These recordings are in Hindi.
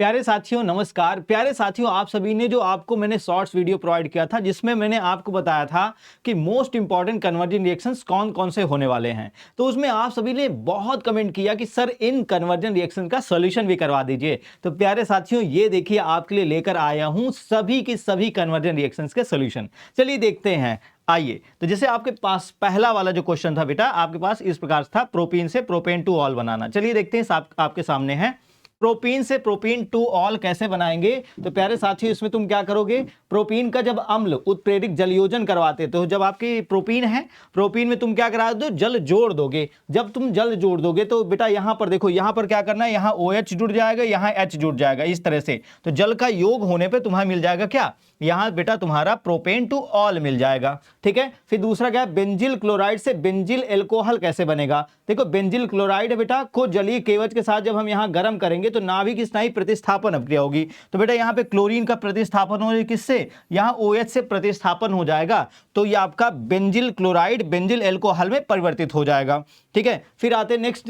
प्यारे साथियों नमस्कार। प्यारे साथियों, आप सभी ने जो आपको मैंने शॉर्ट्स वीडियो प्रोवाइड किया था जिसमें मैंने आपको बताया था कि मोस्ट इंपॉर्टेंट कन्वर्जन रिएक्शंस कौन कौन से होने वाले हैं, तो उसमें आप सभी ने बहुत कमेंट किया कि सर इन कन्वर्जन रिएक्शन का सॉल्यूशन भी करवा दीजिए। तो प्यारे साथियों, ये देखिए आपके लिए लेकर आया हूं सभी की सभी कन्वर्जन रिएक्शंस के सॉल्यूशन। चलिए देखते हैं। आइए, तो जैसे आपके पास पहला वाला जो क्वेश्चन था बेटा, आपके पास इस प्रकार था, प्रोपीन से प्रोपेन टू ऑल बनाना। चलिए देखते हैं, आपके सामने है प्रोपीन से प्रोपीन टू ऑल कैसे बनाएंगे। तो प्यारे साथियों, इसमें तुम क्या करोगे, प्रोपीन का जब अम्ल उत्प्रेरक जलयोजन करवाते तो जब आपकी प्रोपीन है, प्रोपीन में तुम क्या करा दो, जल जोड़ दोगे। जब तुम जल जोड़ दोगे तो बेटा यहां पर देखो, यहां पर क्या करना है, यहां OH जुड़ जाएगा, यहां H जुड़ जाएगा, इस तरह से। तो जल का योग होने पे तुम्हें मिल जाएगा क्या, यहां बेटा तुम्हारा प्रोपेन टू ऑल मिल जाएगा। ठीक है, फिर दूसरा क्या है, बेंजिल क्लोराइड से बेंजिल एल्कोहल कैसे बनेगा। देखो बेंजिल क्लोराइड बेटा को जलीय केवच के साथ जब हम यहां गर्म करेंगे तो नाभिक स्नायु प्रतिस्थापन अभिक्रिया होगी। तो बेटा यहां पे क्लोरीन का प्रतिस्थापन हो, किससे, यहां OH से प्रतिस्थापन हो जाएगा, तो ये आपका बेंजिल क्लोराइड बेंजिल एल्कोहल में परिवर्तित हो जाएगा। ठीक है, फिर आते नेक्स्ट,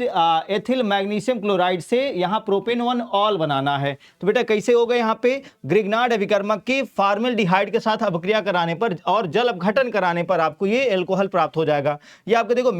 एथिल मैग्नीशियम क्लोराइड से यहां प्रोपेन 1 ऑल बनाना है। तो बेटा कैसे होगा, यहां पे ग्रिग्नार्ड अभिकर्मक की फॉर्मेल्डिहाइड के साथ अभिक्रिया कराने पर और जल अपघटन कराने पर आपको ये एल्कोहल प्राप्त हो जाएगा। ये आपको देखो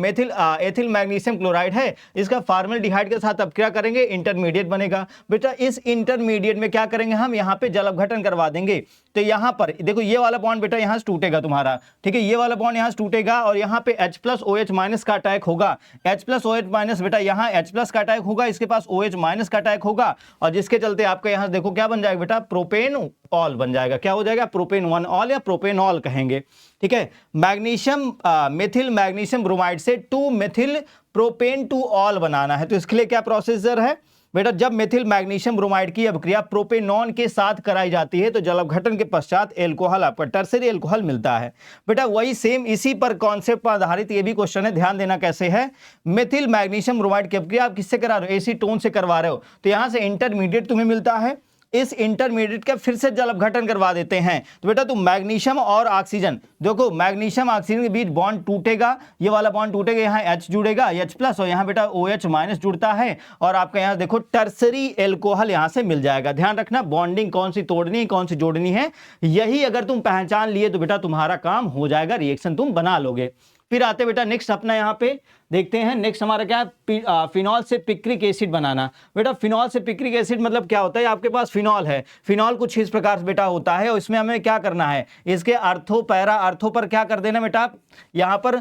एथिल मैग्नीशियम क्लोराइड है, इसका फॉर्मेल्डिहाइड के साथ अपक्रिया करेंगे, इंटरमीडिएट बनेगा। बेटा इस इंटरमीडिएट में क्या करेंगे हम, यहां पे जल अपघटन करवा देंगे। तो यहां पर देखो ये वाला बॉन्ड बेटा यहां से टूटेगा तुम्हारा। ठीक है, ये वाला बॉन्ड यहां से टूटेगा और यहां पे H+OH- का अटैक होगा। H+OH- बेटा यहां H+ का अटैक होगा, इसके पास OH- का अटैक होगा, और जिसके चलते आपका यहां देखो क्या बन जाएगा बेटा, प्रोपेन ऑल बन जाएगा। क्या हो जाएगा, प्रोपेन 1 ऑल या प्रोपेनॉल कहेंगे। ठीक है, मैग्नीशियम मेथिल मैग्नीशियम ब्रोमाइड से 2 मेथिल प्रोपेन टू ऑल बनाना है। तो इसके लिए क्या प्रोसीजर है बेटा, जब मेथिल मैग्नीशियम ब्रोमाइड की अभिक्रिया प्रोपेनॉन के साथ कराई जाती है तो जल अपघटन के पश्चात एल्कोहल, आपका टर्सरी एल्कोहल मिलता है। बेटा वही सेम इसी पर कॉन्सेप्ट पर आधारित ये भी क्वेश्चन है, ध्यान देना कैसे है। मेथिल मैग्नीशियम ब्रोमाइड की अभिक्रिया आप किससे करा रहे हो, एसीटोन से करवा रहे हो, तो यहां से इंटरमीडिएट तुम्हें मिलता है, इस इंटरमीडिएट का फिर से जल अपघटन करवा देते हैं। तो बेटा तुम मैग्नीशियम और ऑक्सीजन, देखो मैग्नीशियम ऑक्सीजन के बीच बॉन्ड टूटेगा, ये वाला बॉन्ड टूटेगा, यहाँ H जुड़ेगा H+ और यहाँ बेटा OH- जुड़ता है, और आपका यहाँ देखो टर्सरी एल्कोहल यहाँ से मिल जाएगा। ध्यान रखना बॉन्डिंग कौन सी तोड़नी है कौन सी जोड़नी है, यही अगर तुम पहचान लिए तो बेटा तुम्हारा काम हो जाएगा, रिएक्शन तुम बना लोगे। फिर आते बेटा नेक्स्ट अपना यहाँ पे देखते हैं, नेक्स्ट हमारा क्या है, फिनॉल से पिक्रिक एसिड बनाना। बेटा फिनॉल से पिक्रिक एसिड मतलब क्या होता है, आपके पास फिनॉल है, फिनॉल कुछ इस प्रकार से बेटा होता है, और इसमें हमें क्या करना है, इसके अर्थो पैरा अर्थो पर क्या कर देना बेटा, यहाँ पर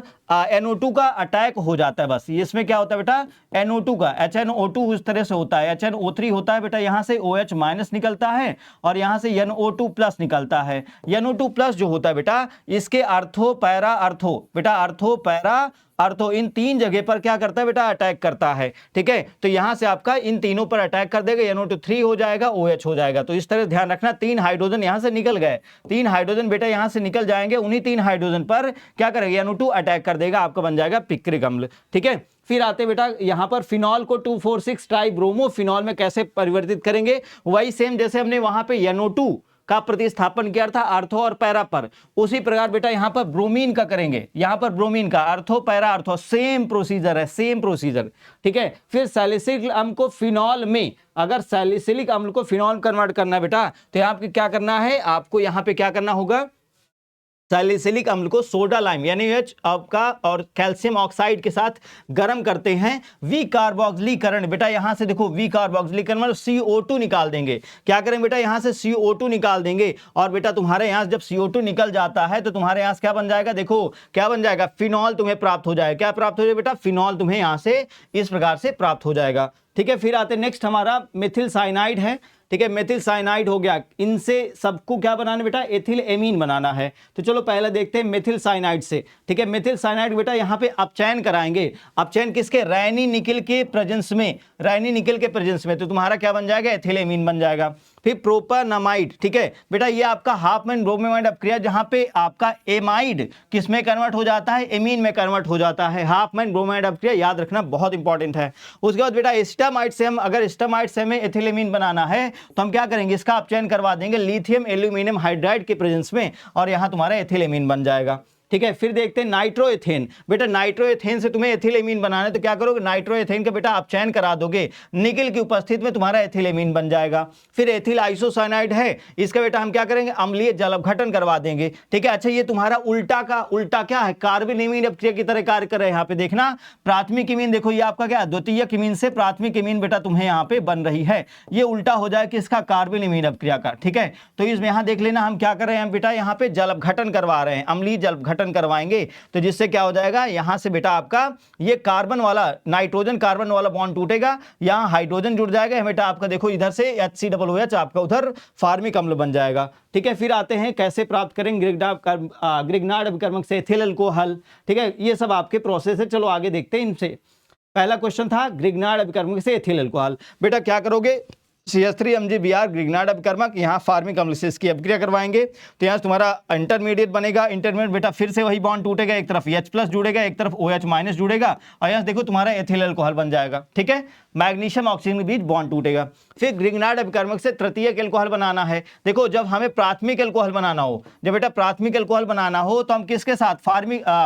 NO2 का अटैक हो जाता है। बस इसमें क्या होता है बेटा, NO2 का HNO2 इस तरह से होता है, HNO3 होता है बेटा, यहाँ से OH- निकलता है और यहाँ से NO2+ निकलता है। NO2+ जो होता है बेटा, इसके अर्थो पैरा अर्थो, बेटा अर्थो पैरा अर्थो, इन 3 जगह पर क्या करता है बेटा, अटैक करता है। ठीक है, तो यहां से आपका इन तीनों पर अटैक कर देगा, NO2 हो जाएगा, OH हो जाएगा। तो इस तरह ध्यान रखना, 3 हाइड्रोजन यहां से निकल गए, 3 हाइड्रोजन बेटा यहां से निकल जाएंगे, उन्हीं 3 हाइड्रोजन पर क्या करेगा, NO2 अटैक कर देगा, आपका बन जाएगा पिक्रिक अम्ल। ठीक है, फिर आते बेटा यहां पर फिनॉल को 2,4,6 ट्राइब्रोमो फिनॉल में कैसे परिवर्तित करेंगे, वही सेम जैसे हमने वहां पे NO2 का प्रतिस्थापन किया था अर्थो और पैरा पर, उसी प्रकार बेटा यहां पर ब्रोमीन का करेंगे, यहां पर ब्रोमीन का अर्थो पैरा अर्थो, सेम प्रोसीजर है, सेम प्रोसीजर। ठीक है, फिर सैलिसिलिक अम्ल को फिनॉल में, अगर सैलिसिलिक अम्ल को फिनॉल कन्वर्ट करना है बेटा, तो यहां पे क्या करना है, आपको यहां पे क्या करना होगा, सैलिसिलिक अम्ल को सोडा लाइम यानी H आपका और कैल्शियम ऑक्साइड के साथ गर्म करते हैं, विकार्बोक्सिलीकरण, बेटा यहां से देखो विकार्बोक्सिलीकरण मतलब CO2 निकाल देंगे। क्या करें बेटा, यहां से CO2 निकाल देंगे, और बेटा तुम्हारे यहां जब CO2 निकल जाता है तो तुम्हारे यहां से क्या बन जाएगा, देखो क्या बन जाएगा, फिनॉल तुम्हें प्राप्त हो जाएगा। क्या प्राप्त हो जाएगा बेटा, फिनॉल तुम्हें यहां से इस प्रकार से प्राप्त हो जाएगा। ठीक है, फिर आते नेक्स्ट हमारा मेथिल साइनाइड है। ठीक है, मेथिल साइनाइड हो गया, इनसे सबको क्या बनाना बेटा, एथिल एमीन बनाना है। तो चलो पहले देखते हैं मेथिल साइनाइड से। ठीक है, मेथिल साइनाइड बेटा यहाँ पे अपचयन कराएंगे, अपचयन किसके, रैनी निकल के प्रेजेंस में, रैनी निकल के प्रेजेंस में, तो तुम्हारा क्या बन जाएगा, एथिल एमीन बन जाएगा। फिर प्रोपानामाइड, ठीक है बेटा, ये आपका हाफमैन ब्रोमाइड अपक्रिया, जहां पे आपका एमाइड किस में कन्वर्ट हो जाता है, एमीन में कन्वर्ट हो जाता है, हाफमैन ब्रोमाइड अपक्रिया, याद रखना बहुत इंपॉर्टेंट है। उसके बाद बेटा एस्टामाइड से हम, अगर एस्टामाइड से हमें एथिलेमीन बनाना है तो हम क्या करेंगे, इसका अपचयन करवा देंगे लिथियम एल्यूमिनियम हाइड्राइड के प्रेजेंस में, और यहां तुम्हारा एथिलेमीन बन जाएगा। ठीक है। फिर देखते हैं नाइट्रोएथेन। बेटा नाइट्रोएथेन से तुम्हें एथिलेमीन बनाना है तो क्या करोगे, नाइट्रोएथेन का बेटा आप चयन करा दोगे, निकेल की उपस्थिति में तुम्हारा एथिलेमीन बन जाएगा। फिर एथिल आइसोसाइनाइड है, इसका बेटा हम क्या करेंगे, अम्लीय जल अपघटन करवा देंगे। ठीक है। अच्छा ये तुम्हारा उल्टा का उल्टा क्या है, कार्बेनिमीन अपक्रिया की तरह कार्य कर रहे हैं। यहाँ पे देखना प्राथमिक इमीन, देखो ये आपका क्या द्वितीयक इमीन से प्राथमिक इमीन बेटा तुम्हें यहाँ पे बन रही है, ये उल्टा हो जाए किसका, कार्बेनिमीन अपक्रिया का। ठीक है। तो इसमें यहाँ देख लेना हम क्या कर रहे हैं बेटा, यहाँ पे जल अपघटन करवा रहे हैं, अम्लीय जल अपघटन करवाएंगे, तो जिससे क्या हो जाएगा, यहाँ से बेटा आपका ये कार्बन वाला नाइट्रोजन कार्बन वाला बॉन्ड टूटेगा, यहाँ हाइड्रोजन जुड़ जाएगा बेटा आपका, देखो इधर से HCOOH आपका उधर फार्मिक अम्ल बन जाएगा। ठीक है। फिर आते हैं कैसे प्राप्त करें ग्रिग्नार्ड अभिकर्मक से एथिल अल्कोहल। ठीक है। ये सब आपके प्रोसेस है, चलो आगे देखते हैं इनसे। पहला क्वेश्चन था ग्रिग्नार्ड अभिकर्मक से एथिल अल्कोहल। बेटा क्या करोगे, CH3MgBr ग्रिग्नार्ड अभिकर्मक, यहाँ फार्मिक अम्ल से इसकी अभिक्रिया करवाएंगे, तो यहाँ तुम्हारा इंटरमीडिएट बनेगा। इंटरमीडिएट बेटा फिर से वही बॉन्ड टूटेगा, एक तरफ H+ जुड़ेगा, एक तरफ OH- जुड़ेगा, और यहाँ देखो तुम्हारा एथिल अल्कोहल बन जाएगा। ठीक है। मैग्नीशियम ऑक्सीजन के बीच बॉन्ड टूटेगा। फिर ग्रिग्नार्ड अभिकर्मक से तृतीयक अल्कोहल बनाना है। देखो जब हमें प्राथमिक अल्कोहल बनाना हो, जब बेटा प्राथमिक अल्कोहल बनाना हो तो हम किसके साथ,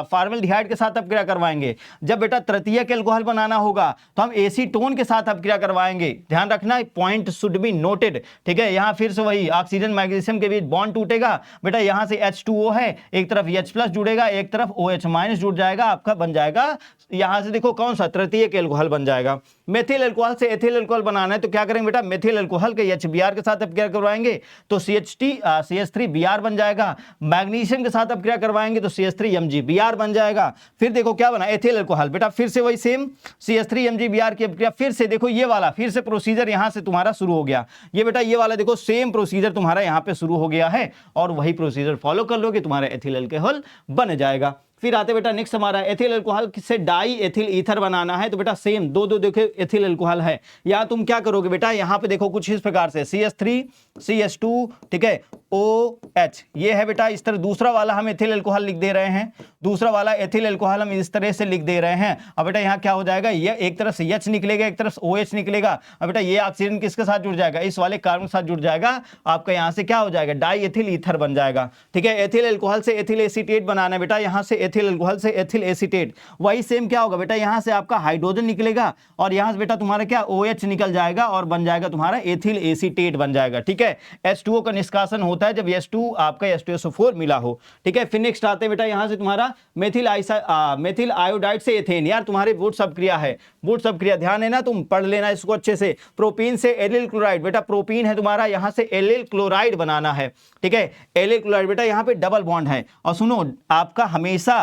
फॉर्मल्डिहाइड के साथ अपक्रिया करवाएंगे। जब बेटा तृतीयक अल्कोहल बनाना होगा तो हम एसीटोन के साथ अपक्रिया करवाएंगे। ध्यान रखना, पॉइंट शुड बी नोटेड। ठीक है। यहाँ फिर से वही ऑक्सीजन मैग्नीशियम के बीच बॉन्ड टूटेगा, बेटा यहाँ से H2O है, एक तरफ H+ जुड़ेगा, एक तरफ OH- जुड़ जाएगा, आपका बन जाएगा यहाँ से देखो कौन सा, तृतीयक अल्कोहल बन जाएगा। मेथिल अल्कोहल से एथिल अल्कोहल बनाना है तो क्या करेंगे बेटा, मेथिल अल्कोहल के HBr के साथ अपक्रिया करवाएंगे तो CH3Br बन जाएगा। मैग्नीशियम के साथ अपक्रिया करवाएंगे तो CH3MgBr बन जाएगा। फिर देखो क्या बना, एथिल अल्कोहल, बेटा फिर से वही सेम CH3MgBr की अपक्रिया, फिर से देखो ये वाला फिर से प्रोसीजर यहां से तुम्हारा शुरू हो गया। ये बेटा ये वाला देखो सेम प्रोसीजर तुम्हारा यहां पे शुरू हो गया है, और वही प्रोसीजर फॉलो कर लोगे तुम्हारा एथिल अल्कोहल बन जाएगा। फिर आते बेटा नेक्स्ट हमारा एथिल अल्कोहल से डाई एथिल ईथर बनाना है, तो बेटा सेम दो देखो एथिल अल्कोहल है, या तुम क्या करोगे बेटा, यहाँ पे देखो कुछ इस प्रकार से CH3 CH2, ठीक है, OH, ये है बेटा इस तरह दूसरा वाला हम एथिल अल्कोहल लिख दे रहे हैं, दूसरा वाला एथिल अल्कोहल हम इस तरह से लिख दे रहे हैं। अब बेटा यहाँ क्या हो जाएगा, ये एक तरफ से H निकलेगा, एक तरफ से OH निकलेगा। अब बेटा ये ऑक्सीजन किसके साथ जुड़ जाएगा, इस वाले कार्बन के साथ जुड़ जाएगा, आपका यहाँ से क्या हो जाएगा, डाई एथिल ईथर बन जाएगा। ठीक है। एथिल अल्कोहल से एथिल एसीटेट बनाना है बेटा, यहाँ से एथिल अल्कोहल से एथिल एसीटेट, वही सेम क्या होगा बेटा, यहाँ से आपका हाइड्रोजन निकलेगा और यहाँ से बेटा तुम्हारा क्या OH निकल जाएगा और बन जाएगा तुम्हारा एथिल एसीटेट बन जाएगा। ठीक है। H2O का निष्कासन होता है जब H2 आपका H2SO4 मिला हो। ठीक है। फिर नेक्स्ट आते हैं बेटा यहाँ से तुम्हारा मेथिल आयोडाइड से एथेन, यार तुम्हारे वुड्स अपक्रिया है, वुड्स अपक्रिया ध्यान है ना, तुम पढ़ लेना इसको अच्छे से। प्रोपीन से एलिल क्लोराइड, बेटा प्रोपीन है तुम्हारा, यहाँ से एलिल क्लोराइड बनाना है। ठीक है। एलिल क्लोराइड बेटा यहाँ पे डबल बॉन्ड है, और सुनो आपका हमेशा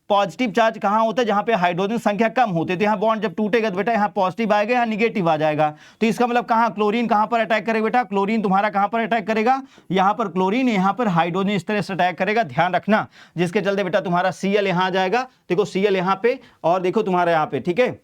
पॉजिटिव चार्ज कहाँ होता है, जहां पे हाइड्रोजन संख्या कम होती है, तो यहाँ बॉन्ड जब टूटेगा तो बेटा यहाँ पॉजिटिव आएगा, यहाँ निगेटिव आ जाएगा। तो इसका मतलब कहाँ, क्लोरीन कहाँ पर अटैक करेगा बेटा, क्लोरीन तुम्हारा कहाँ पर अटैक करेगा, यहाँ पर क्लोरीन, यहाँ पर हाइड्रोजन इस तरह से अटैक करेगा, ध्यान रखना, जिसके चलते बेटा तुम्हारा Cl यहाँ आ जाएगा, देखो Cl यहाँ पे, और देखो तुम्हारा यहाँ पे। ठीक है।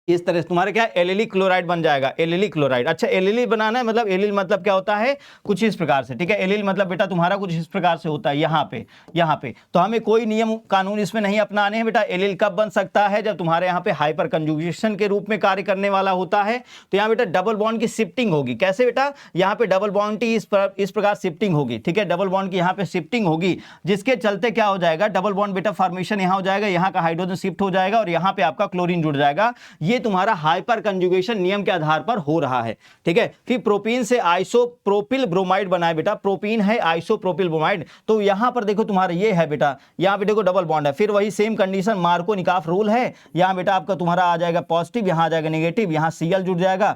इस तरह से तुम्हारा क्या एलिल क्लोराइड बन जाएगा, एलिल क्लोराइड। अच्छा एलिल बनाना है, मतलब एलिल मतलब क्या होता है, कुछ इस प्रकार से। ठीक है। एलिल मतलब बेटा तुम्हारा कुछ इस प्रकार से होता है, यहाँ पे तो हमें कोई नियम कानून इसमें नहीं अपनाने हैं बेटा। एलिल कब बन सकता है, जब तुम्हारे यहाँ पे हाइपर कंजुगेशन के रूप में कार्य करने वाला होता है, तो यहाँ बेटा डबल बॉन्ड की शिफ्टिंग होगी। कैसे बेटा, यहाँ पे डबल बॉन्ड की इस प्रकार शिफ्टिंग होगी। ठीक है। डबल बॉन्ड की यहाँ पे शिफ्टिंग होगी, जिसके चलते क्या हो जाएगा, डबल बॉन्ड बेटा फॉर्मेशन यहाँ हो जाएगा, यहाँ का हाइड्रोजन शिफ्ट हो जाएगा और यहाँ पे आपका क्लोरीन जुड़ जाएगा। ये तुम्हारा हाइपर कंजुगेशन नियम के आधार पर हो रहा है। ठीक है। फिर प्रोपीन से आइसोप्रोपिल ब्रोमाइड बनाए बेटा, प्रोपीन है आइसोप्रोपिल ब्रोमाइड, तो यहां पर देखो तुम्हारा ये है बेटा, यहां पे देखो डबल बॉन्ड है, फिर वही सेम कंडीशन मार्को-निकाफ रूल है, यहां बेटा आपका तुम्हारा आ जाएगा पॉजिटिव, यहां आ जाएगा नेगेटिव, यहां Cl जुड़ जाएगा,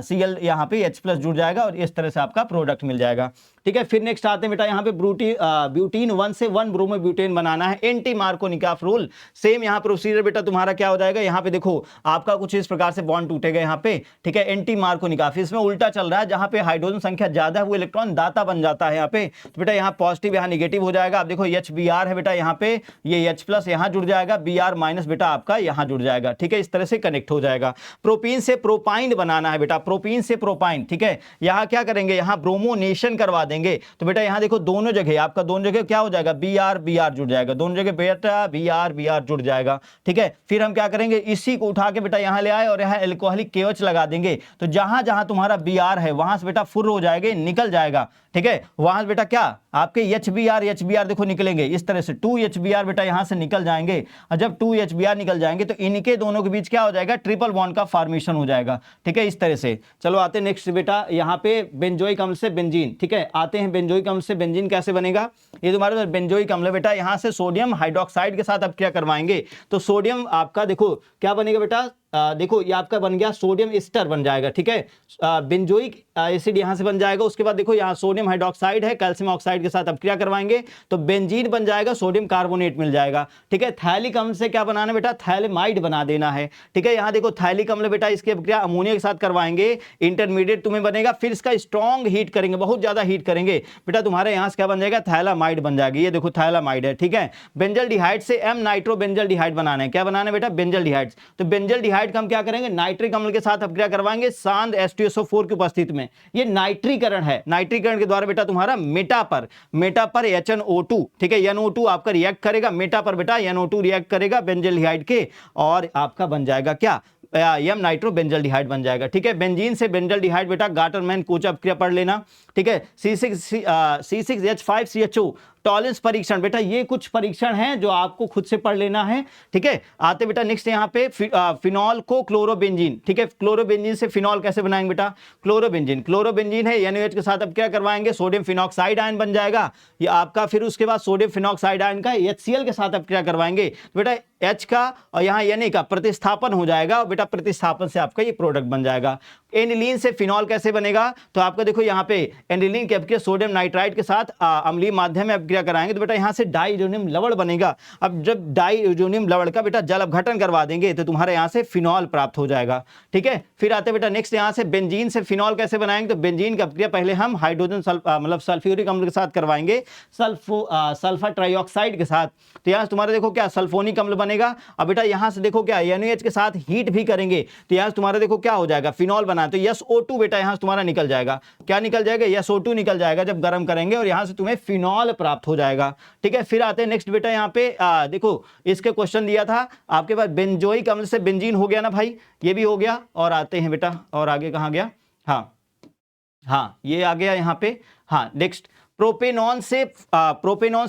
Cl यहां पे H+ जुड़ जाएगा, और इस तरह से आपका प्रोडक्ट मिल जाएगा। ठीक है। फिर नेक्स्ट आते हैं बेटा यहाँ पे ब्यूटीन 1 से 1 ब्रोमोब्यूटेन बनाना है, एंटी मार्को-निकाफ रूल, सेम यहाँ प्रोसीजर बेटा तुम्हारा क्या हो जाएगा, यहाँ पे देखो आपका कुछ इस प्रकार से बॉन्ड टूटेगा यहाँ पे। ठीक है। एंटी मार्को-निकाफ, इसमें उल्टा चल रहा है, जहां पे हाइड्रोजन संख्या ज्यादा है वो इलेक्ट्रॉन दाता बन जाता है यहाँ पे, तो बेटा यहाँ पॉजिटिव यहाँ निगेटिव हो जाएगा। आप देखो HBr है बेटा यहाँ पे, ये H+ यहाँ जुड़ जाएगा, Br- बेटा आपका यहाँ जुड़ जाएगा। ठीक है। इस तरह से कनेक्ट हो जाएगा। प्रोपीन से प्रोपाइन बनाना है बेटा, प्रोपीन से प्रोपाइन। ठीक है। यहाँ क्या करेंगे, यहाँ ब्रोमोनेशन करवा देंगे, तो बेटा यहाँ देखो दोनों जगह आपका, दोनों जगह क्या हो जाएगा, Br जुड़ जाएगा, दोनों जगह बेटा Br जुड़ जाएगा। ठीक है। फिर हम क्या करेंगे, इसी को उठा के बेटा यहाँ ले आए और यहाँ एल्कोहलिक KOH लगा देंगे, तो जहां जहां तुम्हारा Br है वहां से बेटा फुर हो जाएगा, निकल जाएगा। ठीक है, वहां से बेटा क्या आपके HBr देखो निकलेंगे इस तरह से, 2 HBr बेटा यहां से निकल जाएंगे, और जब 2 HBr निकल जाएंगे तो इनके दोनों के बीच क्या हो जाएगा, ट्रिपल बॉन्ड का फॉर्मेशन हो जाएगा। ठीक है, इस तरह से। चलो आते हैं नेक्स्ट बेटा, यहाँ पे बेंजोइक अम्ल से बेंजीन। ठीक है, आते हैं बेंजोइक अम्ल से बेंजीन कैसे बनेगा। ये तुम्हारे पास बेंजोइक अम्ल बेटा, यहाँ से सोडियम हाइड्रोक्साइड के साथ अब क्या करवाएंगे, तो सोडियम आपका देखो क्या बनेगा बेटा, देखो ये आपका बन गया सोडियम एस्टर बन जाएगा। ठीक है, बेंजोइक एसिड यहां से बन जाएगा, उसके बाद देखो यहाँ सोडियम हाइड्रोक्साइड है, कैल्शियम ऑक्साइड के साथ अपक्रिया करवाएंगे तो बेंजीन बन जाएगा, सोडियम कार्बोनेट मिल जाएगा। ठीक है, थैलिक अम्ल से क्या बनाना बेटा, थैलेमाइड बना देना है। ठीक है, यहाँ देखो थैलिक अम्ल बेटा, इसकी अपक्रिया अमोनिया के साथ करवाएंगे, इंटरमीडिएट तुम्हें बनेगा, फिर इसका स्ट्रॉन्ग हीट करेंगे, बहुत ज्यादा हीट करेंगे बेटा, तुम्हारे यहाँ से क्या बन जाएगा, थैलामाइड बन जाएगी। ये देखो थैलामाइड है। ठीक है, बेंजल डिहाइड से एम नाइट्रो बेंजल डिहाइड बनाना है। क्या बनाना है बेटा, बेंजल डिहाइड। तो बेंजल डिहाइड का हम क्या करेंगे, नाइट्रिक अम्ल के साथ अपक्रिया करवाएंगे सांद H2SO4 की उपस्थिति में। ये नाइट्रीकरण है, नाइट्रीकरण के द्वारा बेटा तुम्हारा मेटा पर HNO2, ठीक है, NO2 आपका रिएक्ट करेगा, मेटा पर बेटा NO2 रिएक्ट करेगा बेंजल्डिहाइड के, और आपका बन जाएगा क्या, एम नाइट्रो बेंजल्डिहाइड बन जाएगा। ठीक है, बेंजीन से बेंजल्डिहाइड बेटा गाटरमैन कोच अपक्रिया पढ़ लेना। ठीक है, C6H5CHO टॉलेंस परीक्षण बेटा, ये कुछ परीक्षण हैं जो आपको खुद से पढ़ लेना है। ठीक है, आते बेटा नेक्स्ट यहाँ पे फिनॉल को क्लोरोबेंजीन। ठीक है, क्लोरोबेंजीन से फिनॉल कैसे बनाएंगे बेटा, क्लोरोबेंजीन है, NaOH के साथ अब क्या करवाएंगे, सोडियम फिनॉक्साइड आयन बन जाएगा ये आपका, फिर उसके बाद सोडियम फिनॉक्साइड आयन का HCl के साथ अब क्या करवाएंगे, तो बेटा H का और यहाँ Na का प्रतिस्थापन हो जाएगा, और बेटा प्रतिस्थापन से आपका ये प्रोडक्ट बन जाएगा। एनिलीन से फिनॉल कैसे बनेगा, तो आपका देखो यहाँ पे एनिलीन के अपक्रिया सोडियम नाइट्राइड के साथ अम्लीय माध्यम में अपक्रिया कराएंगे तो बेटा यहाँ से डाइजोनियम लवण बनेगा। अब जब डाइजोनियम लवण का बेटा जल अपघटन करवा देंगे तो तुम्हारे यहाँ से फिनॉल प्राप्त हो जाएगा। ठीक है, फिर आते बेटा नेक्स्ट यहाँ से बेंजीन से फिनॉल कैसे बनाएंगे, तो बेंजीन की अपक्रिया पहले हम हाइड्रोजन मतलब सल्फ्यूरिक अम्ल के साथ करवाएंगे, सल्फर ट्राइऑक्साइड के साथ, तो यहाँ तुम्हारे देखो क्या सल्फोनिक अम्ल बनेगा। अब बेटा यहाँ से देखो क्या NaOH के साथ हीट भी करेंगे तो यहाँ तुम्हारे देखो क्या हो जाएगा, फिनॉल बना, तो SO2 बेटा यहाँ से तुम्हारा निकल जाएगा। क्या निकल जाएगा, SO2 निकल जाएगा जब गर्म करेंगे, और यहाँ से तुम्हें फिनॉल प्राप्त हो जाएगा। ठीक है, फिर आते हैं नेक्स्ट बेटा यहाँ पे देखो इसके क्वेश्चन दिया था आपके पास, बेंजोइक अम्ल से बेंजीन हो गया ना भाई, ये भी हो गया। और आते हैं बेटा, और आगे कहाँ गया, हाँ ये आ गया यहाँ पे। हाँ नेक्स्ट प्रोपेनॉन से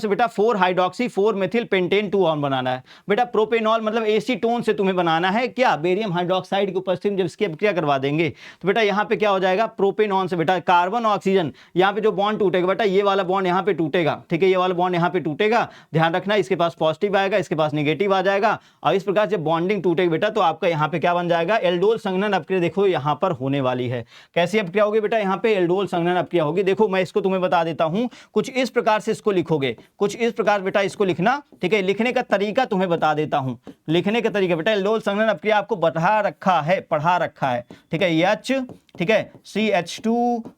बेटा 4 हाइड्रोक्सी 4 मेथिल पेंटेन 2 ऑन बनाना है। बेटा प्रोपेनॉल मतलब एसीटोन से तुम्हें बनाना है क्या, बेरियम हाइड्रोक्साइड की उपस्थिति में जब इसकी अपक्रिया करवा देंगे तो बेटा यहाँ पे क्या हो जाएगा, प्रोपेनॉन से बेटा कार्बन ऑक्सीजन, यहाँ पे जो बॉन्ड टूटेगा बेटा ये वाला बॉन्ड यहाँ पे टूटेगा। ठीक है, ये वाला बॉन्ड यहाँ पे टूटेगा, ध्यान रखना, इसके पास पॉजिटिव आएगा, इसके पास निगेटिव आ जाएगा, और इस प्रकार जब बॉन्डिंग टूटेगी बेटा तो आपका यहाँ पे क्या बन जाएगा, एल्डोल संघनन अपक्रिया देखो यहाँ पर होने वाली है। कैसी अपक्रिया होगी बेटा, यहाँ पे एल्डोल संघनन अपक्रिया होगी। देखो मैं इसको तुम्हें बता देता हूँ, कुछ इस प्रकार से इसको लिखोगे, कुछ इस प्रकार बेटा इसको लिखना। ठीक है, लिखने का तरीका तुम्हें बता देता हूं, लिखने का तरीका बेटा एल्डोल संघनन अपक्रिया आपको पढ़ा रखा है। ठीक है, H, ठीक है, CH2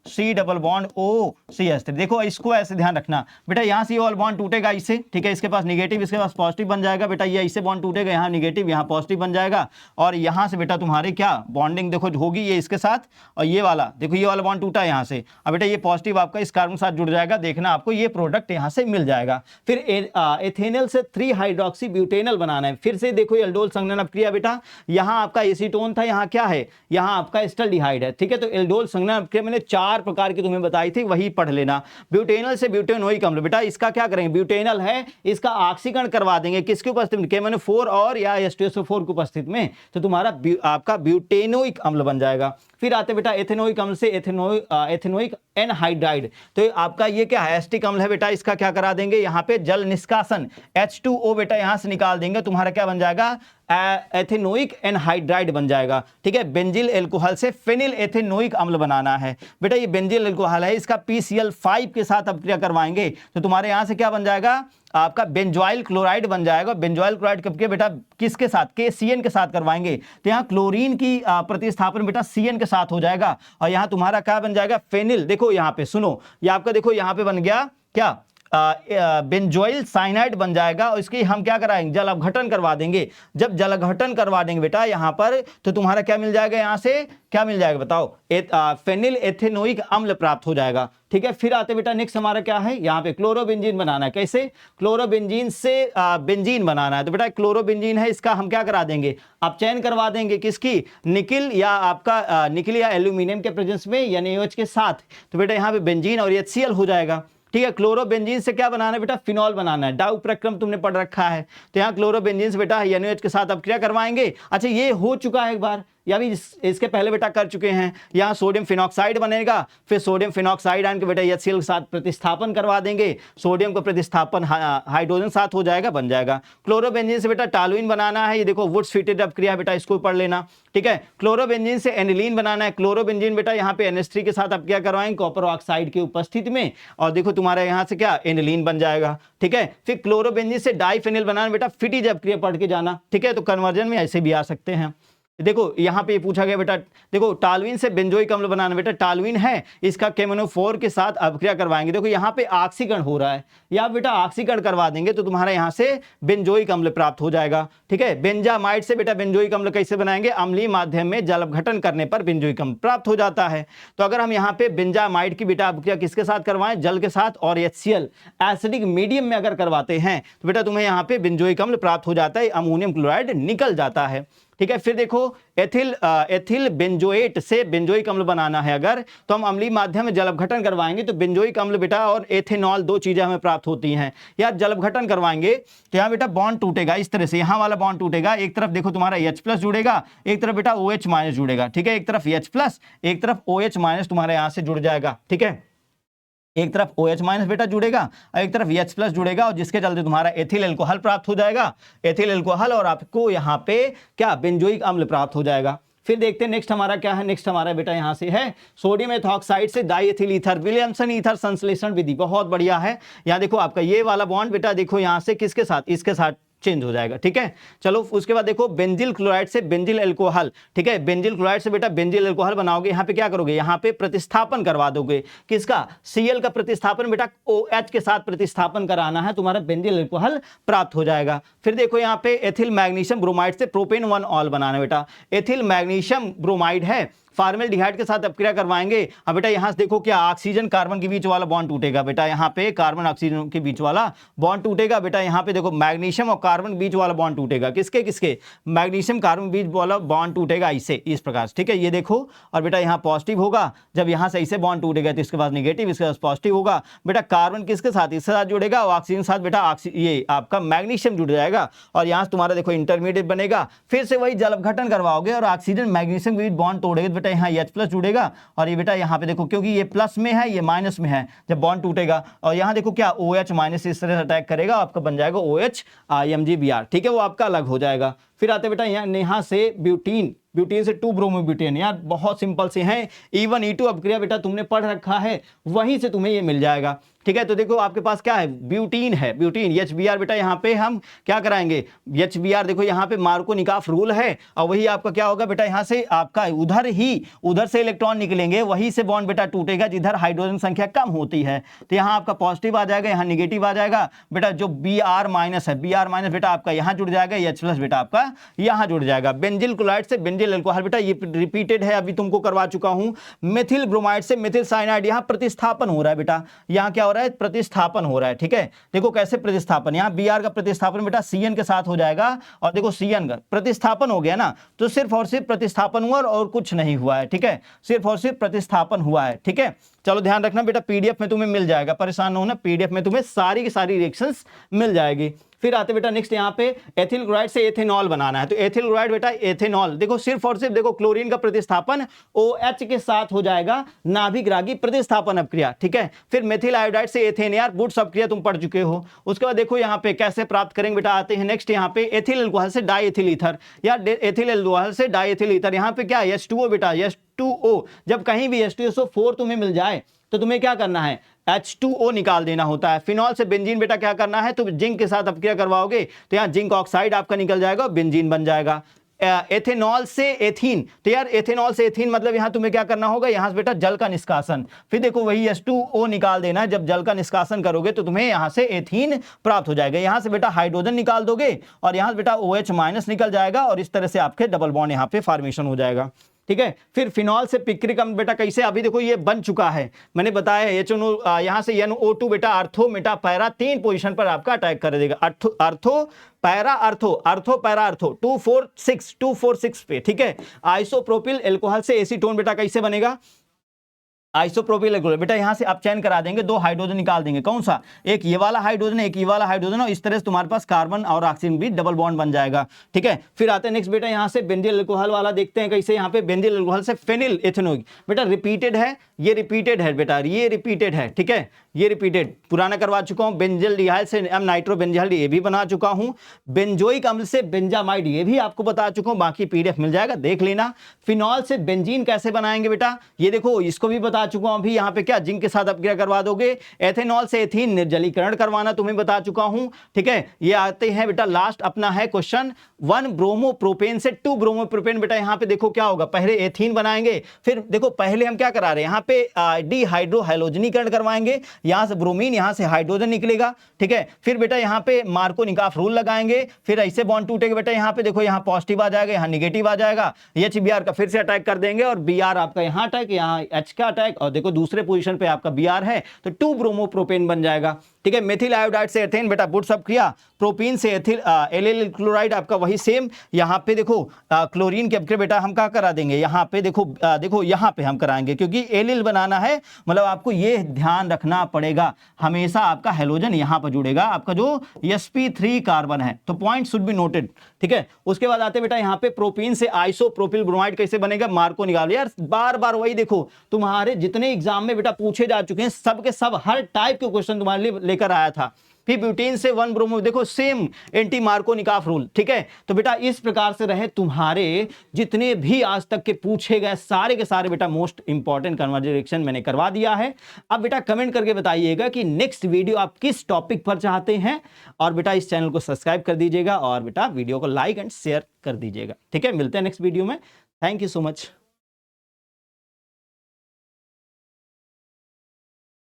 C double bond O CH3, देखो इसको ऐसे ध्यान रखना बेटा, यहां से ये वाला बॉन्ड टूटेगा इससे। ठीक है, इसके पास निगेटिव, इसके पास पॉजिटिव बन जाएगा बेटा, ये इससे बॉन्ड टूटेगा, यहाँ निगेटिव यहाँ पॉजिटिव बन जाएगा, और यहाँ से बेटा तुम्हारे क्या बॉन्डिंग देखो होगी ये इसके साथ, और ये वाला देखो ये वाला बॉन्ड टूटा यहाँ से, अब बेटा ये पॉजिटिव आपका इस कार्बन के साथ जुड़ जाएगा, देखना आपको ये प्रोडक्ट यहाँ से मिल जाएगा। फिर एथेनल से 3 हाइड्रोक्सी ब्यूटेनल बनाना है। फिर से देखो एल्डोल संघनन अपक्रिया बेटा, यहाँ आपका एसीटोन था, यहाँ क्या है, यहाँ आपका एस्टल्डिहाइड है। ठीक है, तो एल्डोल संघनन अपक्रिया मैंने 4 प्रकार की तुम्हें बताई थी, वही पढ़ लेना। ब्यूटेनल से ब्यूटेनोइक अम्ल बेटा, इसका क्या करेंगे, ब्यूटेनल है इसका ऑक्सीकरण करवा देंगे, किसकी उपस्थिति में, KMnO4 और या H2SO4 की उपस्थिति में, तो तुम्हारा आपका ब्यूटेनोइक अम्ल बन जाएगा। फिर आते बेटा एथेनोइक अम्ल से एथेनोइक एनहाइड्राइड, तो आपका ये क्या है, एस्टिक अम्ल है बेटा, इसका क्या करा देंगे, यहाँ पे जल निष्कासन H2O बेटा यहाँ से निकाल देंगे, तुम्हारा क्या बन जाएगा, एथेनोइक एनहाइड्राइड बन जाएगा। ठीक है, बेंजिल एल्कोहल से फेनिल एथेनोइक अम्ल बनाना है बेटा, ये बेंजिल एल्कोहल है, इसका PCl5 के साथ अपक्रिया करवाएंगे तो तुम्हारे यहाँ से क्या बन जाएगा, आपका बेंजोइल क्लोराइड बन जाएगा। बेंजोइल क्लोराइड कब के बेटा, किसके साथ, KCN के साथ करवाएंगे, तो यहाँ क्लोरीन की प्रतिस्थापन बेटा CN के साथ हो जाएगा, और यहाँ तुम्हारा क्या बन जाएगा, फेनिल। देखो यहाँ पे सुनो, ये आपका देखो यहाँ पे बन गया क्या, बेंजोइल साइनाइड बन जाएगा और इसकी हम क्या कराएंगे, जल अपघटन करवा देंगे। जब जल अपघटन करवा देंगे बेटा यहाँ पर, तो तुम्हारा क्या मिल जाएगा, यहाँ से क्या मिल जाएगा बताओ, फेनिल एथेनोइक अम्ल प्राप्त हो जाएगा। ठीक है, फिर आते बेटा नेक्स्ट हमारा क्या है, यहाँ पे क्लोरोबेंजीन बनाना है। कैसे, क्लोरोबेंजीन से बेंजीन बनाना है। तो बेटा क्लोरोबेंजीन है, इसका हम क्या करा देंगे, आप चयन करवा देंगे किसकी, निकिल या आपका निकिल या एल्यूमिनियम के प्रेजेंस में या NaOH के साथ। तो बेटा यहाँ पे बेंजीन और HCl हो जाएगा। ठीक है, क्लोरोबेंजीन से क्या बनाना है बेटा, फिनॉल बनाना है। डाउ प्रक्रम तुमने पढ़ रखा है, तो यहाँ क्लोरोबेंजीन से बेटा NaOH के साथ अब क्या करवाएंगे। अच्छा ये हो चुका है एक बार, या भी इसके पहले बेटा कर चुके हैं। यहाँ सोडियम फिनॉक्साइड बनेगा, फिर सोडियम फिनॉक्साइड आन के बेटा HCl के साथ प्रतिस्थापन करवा देंगे, सोडियम को प्रतिस्थापन हाइड्रोजन साथ हो जाएगा, बन जाएगा। क्लोरोबेंजीन से बेटा टालुइन बनाना है, ये देखो वुड्स फिटेड अपक्रिया बेटा, इसको पढ़ लेना। ठीक है, क्लोरोबेंजीन से एनिलीन बनाना है। क्लोरोबेंजीन बेटा यहाँ पे NH3 के साथ अब क्या करवाएंगे, कॉपर ऑक्साइड की उपस्थिति में, और देखो तुम्हारा यहाँ से क्या एनिलीन बन जाएगा। ठीक है, फिर क्लोरोबेंजीन से डाइफेनिल बनाना बेटा, फिटिज अपक्रिया पढ़ के जाना। ठीक है, तो कन्वर्जन में ऐसे भी आ सकते हैं। देखो यहाँ पे पूछा गया बेटा, देखो टालुइन से बेंजोइक अम्ल बनाना बेटा, टालुइन है, इसका केमोनोफोर के साथ अपक्रिया करवाएंगे। देखो यहाँ पे ऑक्सीकरण हो रहा है, या बेटा ऑक्सीकरण करवा देंगे तो तुम्हारा यहाँ से बेंजोइक अम्ल प्राप्त हो जाएगा। ठीक है, बेंजामाइड से बेटा बेंजोइक अम्ल कैसे बनाएंगे, अम्लीय माध्यम में जल अपघटन करने पर बेंजोइक अम्ल प्राप्त हो जाता है। तो अगर हम यहाँ पे बेंजामाइड की बेटा अपक्रिया किसके साथ करवाएं, जल के साथ, और HCl एसिडिक मीडियम में अगर करवाते हैं तो बेटा तुम्हें यहाँ पे बेंजोइक अम्ल प्राप्त हो जाता है, अमोनियम क्लोराइड निकल जाता है। ठीक है, फिर देखो एथिल बेंजोएट से बेंजोइक अम्ल बनाना है अगर, तो हम अम्लीय माध्यम में जल अपघटन करवाएंगे तो बेंजोइक अम्ल बेटा और एथेनॉल दो चीजें हमें प्राप्त होती हैं। या जल अपघटन करवाएंगे तो यहाँ बेटा बॉन्ड टूटेगा, इस तरह से यहाँ वाला बॉन्ड टूटेगा, एक तरफ देखो तुम्हारा H+ जुड़ेगा, एक तरफ बेटा OH- जुड़ेगा। ठीक है, एक तरफ H+, एक तरफ OH- तुम्हारे यहाँ से जुड़ जाएगा। ठीक है, एक तरफ OH- बेटा जुड़ेगा और एक तरफ H+ जुड़ेगा, और जिसके चलते तुम्हारा एथिल एल्कोहल प्राप्त हो जाएगा, एथिल एल्कोहल, और आपको यहाँ पे क्या बेंजोइक अम्ल प्राप्त हो जाएगा। फिर देखते हैं नेक्स्ट हमारा क्या है, नेक्स्ट हमारा बेटा यहाँ से है सोडियम एथॉक्साइड से डाइएथिल ईथर, विलियमसन ईथर संश्लेषण विधि, बहुत बढ़िया है। यहाँ देखो आपका ये वाला बॉन्ड बेटा देखो यहाँ से किसके साथ, इसके साथ चेंज हो जाएगा। ठीक है, चलो उसके बाद देखो बेंजिल क्लोराइड से बेंजिल एल्कोहल। ठीक है, बेंजिल क्लोराइड से बेटा बेंजिल एल्कोहल बनाओगे, यहाँ पे क्या करोगे, यहाँ पे प्रतिस्थापन करवा दोगे, किसका, Cl का प्रतिस्थापन बेटा OH के साथ प्रतिस्थापन कराना है, तुम्हारा बेंजिल एल्कोहल प्राप्त हो जाएगा। फिर देखो यहाँ पे एथिल मैग्नीशियम ब्रोमाइड से प्रोपेन 1 ऑल बनाना बेटा, एथिल मैग्नीशियम ब्रोमाइड है, फॉर्मेल्डिहाइड के साथ अपक्रिया करवाएंगे। अब बेटा यहाँ से देखो क्या ऑक्सीजन कार्बन के बीच वाला बॉन्ड टूटेगा बेटा, यहाँ पे कार्बन ऑक्सीजन के बीच वाला बॉन्ड टूटेगा बेटा, यहाँ पे देखो मैग्नीशियम और कार्बन बीच वाला बॉन्ड टूटेगा, किसके किसके, मैग्नीशियम कार्बन बीच वाला बॉन्ड टूटेगा ऐसे, इस प्रकार से। ठीक है, ये देखो, और बेटा यहाँ पॉजिटिव होगा, जब यहाँ से ऐसे बॉन्ड टूटेगा तो इसके बाद निगेटिव, इसके बाद पॉजिटिव होगा। बेटा कार्बन किसके साथ, इसके साथ जुड़ेगा, और ऑक्सीजन साथ बेटा ये आपका मैग्नीशियम जुड़ जाएगा, और यहाँ से तुम्हारा देखो इंटरमीडिएट बनेगा। फिर से वही जल अपघटन करवाओगे और ऑक्सीजन मैग्नीशियम के बीच बॉन्ड तोड़ेगे तो बेटा यहाँ H+ जुड़ेगा, और ये बेटा यहाँ पे देखो क्योंकि ये प्लस में है ये माइनस में है, जब बॉन्ड टूटेगा, और यहाँ देखो क्या OH- इस तरह से अटैक करेगा, आपका बन जाएगा OH IMG-Br। ठीक है, वो आपका अलग हो जाएगा। फिर आते बेटा यहाँ से ब्यूटीन, ब्यूटीन से 2-ब्रोमोब्यूटेन, यार बहुत सिंपल से हैं, E1 E2 अपक्रिया बेटा तुमने पढ़ रखा है, वहीं से तुम्हें ये मिल जाएगा। ठीक है, तो देखो आपके पास क्या है, ब्यूटीन है, ब्यूटीन HBr बेटा यहाँ पे हम क्या कराएंगे, HBr देखो यहाँ पे मार्कोनिकॉफ रूल है, और वही आपका क्या होगा बेटा, यहाँ से आपका उधर से इलेक्ट्रॉन निकलेंगे, वहीं से बॉन्ड बेटा टूटेगा जिधर हाइड्रोजन संख्या कम होती है, तो यहाँ आपका पॉजिटिव आ जाएगा, यहाँ निगेटिव आ जाएगा बेटा, जो Br- है, Br- बेटा आपका यहाँ जुड़ जाएगा, H+ बेटा आपका यहाँ जुड़ जाएगा। बेंजिल क्लोराइड से बेंजिल एल्कोहल बेटा ये रिपीटेड है, अभी तुमको करवा चुका हूं। मेथिल ब्रोमाइड से मेथिल साइनाइड, यहाँ प्रतिस्थापन हो रहा है बेटा, यहाँ क्या हो रहा है, प्रतिस्थापन हो रहा है। ठीक है, देखो कैसे प्रतिस्थापन, यहाँ Br का प्रतिस्थापन बेटा Cn के साथ हो जाएगा, और देखो Cn का प्रतिस्थापन हो गया ना, तो सिर्फ और सिर्फ प्रतिस्थापन हुआ और कुछ नहीं हुआ है। ठीक है, सिर्फ और सिर्फ प्रतिस्थापन हुआ है। ठीक है, चलो ध्यान रखना बेटा, PDF में तुम्हें मिल जाएगा, परेशान हो ना, PDF में तुम्हें सारी की सारी रिएक्शंस मिल जाएगी। फिर आते बेटा नेक्स्ट यहाँ पे एथिल क्लोराइड से एथेनॉल बनाना है, तो एथिल क्लोराइड बेटा एथेनॉल, देखो सिर्फ और सिर्फ देखो क्लोरीन का प्रतिस्थापन OH के साथ हो जाएगा, नाभिक रागी प्रतिस्थापन अपक्रिया। ठीक है, फिर मेथिल आयोडाइड से एथेन, यार वुड्स अपक्रिया तुम पढ़ चुके हो। उसके बाद देखो यहाँ पे कैसे प्राप्त करेंगे बेटा, आते हैं नेक्स्ट यहाँ पे एथिल एल्कोहल से डाइएथिल ईथर, यार एथिल एल्कोहल से डाइएथिल ईथर, यहाँ पे क्या H2O बेटा, H2O, जब कहीं भी H2SO4 तुम्हें मिल जाए तो तुम्हें क्या करना है, H2O निकाल देना होता है। फिनॉल से बेंजीन बेटा क्या करना है, तो जिंक के साथ अपक्रिया करवाओगे तो यहाँ जिंक ऑक्साइड आपका निकल जाएगा और बेंजीन बन जाएगा। एथेनॉल से एथीन, तो यार एथेनॉल से एथीन मतलब यहां तुम्हें क्या करना होगा, यहां से बेटा जल का निष्कासन, फिर देखो वही H2O निकाल देना है। जब जल का निष्कासन करोगे तो तुम्हें यहां से एथीन प्राप्त हो जाएगा। यहां से बेटा हाइड्रोजन निकाल दोगे और यहां से बेटा OH माइनस निकल जाएगा और इस तरह से आपके डबल बॉन्ड यहां पे फॉर्मेशन हो जाएगा। ठीक है, फिर फिनॉल से पिक्रिक अम्ल बेटा कैसे, अभी देखो ये बन चुका है, मैंने बताया HNO, यहां से NO2 बेटा अर्थो मेटा पैरा 3 पोजीशन पर आपका अटैक कर देगा। अर्थो पैरा अर्थो पैरा अर्थो 246 पे। ठीक है, आइसोप्रोपिल अल्कोहल से एसीटोन बेटा कैसे बनेगा, आइसोप्रोपिल अल्कोहल बेटा यहां से आप चयन करा देंगे, 2 हाइड्रोजन निकाल देंगे, कौन सा, एक ये वाला हाइड्रोजन, एक ये वाला हाइड्रोजन, और इस तरह से तुम्हारे पास कार्बन और ऑक्सीजन भी डबल बॉन्ड बन जाएगा। ठीक है, फिर आते हैं नेक्स्ट बेटा यहां से बेंजील अल्कोहल वाला देखते हैं कैसे। यहां पे बेंजील अल्कोहल से फेनिल एथेनोइक बेटा रिपीटेड है, ये रिपीटेड है बेटा, ये रिपीटेड है। ठीक है, ये रिपीटेड पुराना करवा चुका हूं। बेंजल्डिहाइड से एम नाइट्रोबेंजल्ड ये भी बना चुका हूं। बेंजोइक अम्ल से बेंजामाइड ये भी आपको बता चुका हूं, बाकी PDF मिल जाएगा, देख लेना। फिनॉल से बेंजीन कैसे बनाएंगे बेटा, ये देखो इसको भी बता चुका हूं। अभी यहां पे क्या जिंक के साथ अपक्रिया करवा दोगे। एथेनॉल से एथीन निर्जलीकरण करवाना तुम्हें बता चुका हूं। ठीक है, ये आते हैं बेटा लास्ट अपना है क्वेश्चन 1 ब्रोमोप्रोपेन से 2 ब्रोमोप्रोपेन। बेटा यहां पे देखो क्या होगा, पहले एथीन बनाएंगे, फिर देखो पहले हम क्या करा रहे हैं, यहां पे डिहाइड्रो हैलोजनीकरण करवाएंगे, यहां से ब्रोमीन, यहां से हाइड्रोजन निकलेगा। ठीक है, फिर बेटा यहां पे मार्को-निकाफ रूल लगाएंगे, फिर ऐसे बॉन्ड टूटेगा बेटा, यहां पे देखो यहां पॉजिटिव आ जाएगा, यहां नेगेटिव आ जाएगा, HBr का फिर से अटैक कर देंगे और Br आपका यहां अटैक, यहां H का अटैक, और देखो दूसरे पोजीशन पे आपका Br है तो 2 ब्रोमोप्रोपेन बन जाएगा। ठीक है, मेथिल आयोडाइड से एथेन बेटा बुट सब क्रिया, प्रोपीन से एथिल एलिल क्लोराइड आपका वही सेम। यहां पे देखो क्लोरीन के अपक्रिया बेटा हम क्या करा देंगे, यहां पे देखो यहां पे हम कराएंगे, क्योंकि एलिल बनाना है, मतलब आपको ये ध्यान रखना पड़ेगा, हमेशा आपका हेलोजन यहां पर जुड़ेगा, आपका जो sp3 कार्बन है, तो पॉइंट शुड बी नोटेड। ठीक है, उसके बाद आते बेटा यहां पे प्रोपीन से आइसोप्रोपिल ब्रोमाइड कैसे बनेगा, मार्को निकालो। यार बार बार वही देखो, तुम्हारे जितने एग्जाम में बेटा पूछे जा चुके हैं सब के सब हर टाइप के क्वेश्चन तुम्हारे लिए लेकर आया था। फिर ब्यूटेन से 1 ब्रोमो देखो सेम एंटी मार्को-निकाफ रूल। ठीक है, तो बेटा इस प्रकार से रहे तुम्हारे जितने भी आज तक के पूछे गए सारे के सारे बेटा मोस्ट इंपॉर्टेंट कन्वर्जन रिएक्शन मैंने करवा दिया है। अब बेटा कमेंट करके बताइएगा कि नेक्स्ट वीडियो आप किस टॉपिक पर चाहते हैं, और बेटा इस चैनल को सब्सक्राइब कर दीजिएगा और बेटा वीडियो को लाइक एंड शेयर कर दीजिएगा। ठीक है, मिलते हैं नेक्स्ट वीडियो में। Thank you so much.